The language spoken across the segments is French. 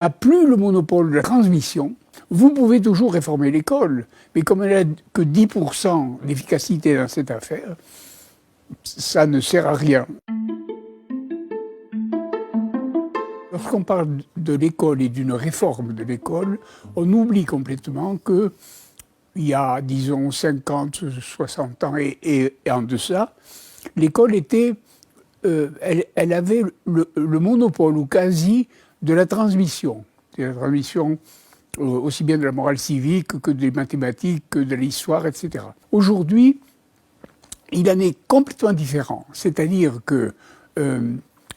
n'a plus le monopole de la transmission. Vous pouvez toujours réformer l'école, mais comme elle n'a que 10% d'efficacité dans cette affaire, ça ne sert à rien. Lorsqu'on parle de l'école et d'une réforme de l'école, on oublie complètement qu'il y a, disons, 50, 60 ans et en deçà, l'école était, elle avait le monopole ou quasi de la transmission. De la transmission aussi bien de la morale civique que des mathématiques, que de l'histoire, etc. Aujourd'hui, il en est complètement différent. C'est-à-dire que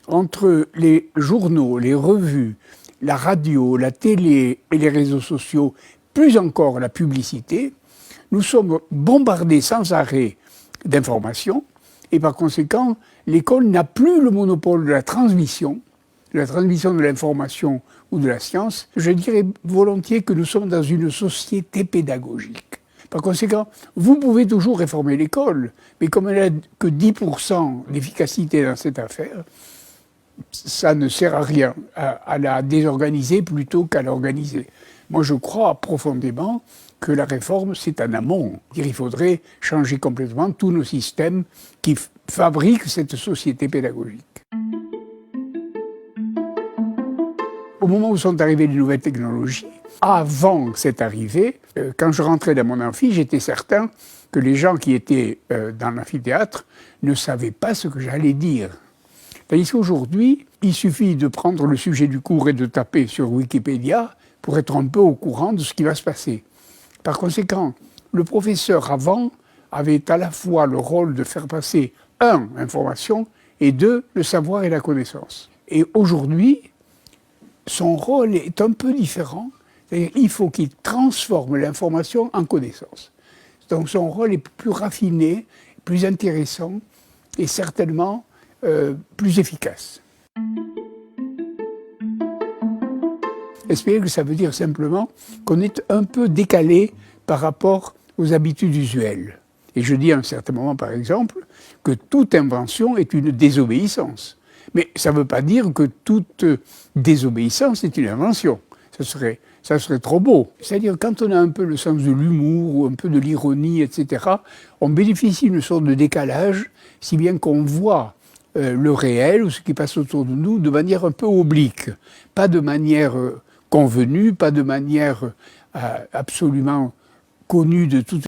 entre les journaux, les revues, la radio, la télé et les réseaux sociaux, plus encore la publicité, nous sommes bombardés sans arrêt d'informations et par conséquent, l'école n'a plus le monopole de la transmission de l'information ou de la science. Je dirais volontiers que nous sommes dans une société pédagogique. Par conséquent, vous pouvez toujours réformer l'école, mais comme elle n'a que 10% d'efficacité dans cette affaire, ça ne sert à rien, à la désorganiser plutôt qu'à l'organiser. Moi, je crois profondément que la réforme, c'est en amont. Il faudrait changer complètement tous nos systèmes qui fabriquent cette société pédagogique. Au moment où sont arrivées les nouvelles technologies, avant cette arrivée, quand je rentrais dans mon amphi, j'étais certain que les gens qui étaient dans l'amphithéâtre ne savaient pas ce que j'allais dire. Tandis qu'aujourd'hui, il suffit de prendre le sujet du cours et de taper sur Wikipédia pour être un peu au courant de ce qui va se passer. Par conséquent, le professeur avant avait à la fois le rôle de faire passer, un, l'information, et deux, le savoir et la connaissance. Et aujourd'hui, son rôle est un peu différent. C'est-à-dire qu'il faut qu'il transforme l'information en connaissance. Donc son rôle est plus raffiné, plus intéressant et certainement plus efficace. Espérer que ça veut dire simplement qu'on est un peu décalé par rapport aux habitudes usuelles. Et je dis à un certain moment, par exemple, que toute invention est une désobéissance. Mais ça ne veut pas dire que toute désobéissance est une invention. Ça serait trop beau. C'est-à-dire quand on a un peu le sens de l'humour ou un peu de l'ironie, etc., on bénéficie d'une sorte de décalage, si bien qu'on voit le réel ou ce qui passe autour de nous de manière un peu oblique. Pas de manière convenue, pas de manière absolument connue de toute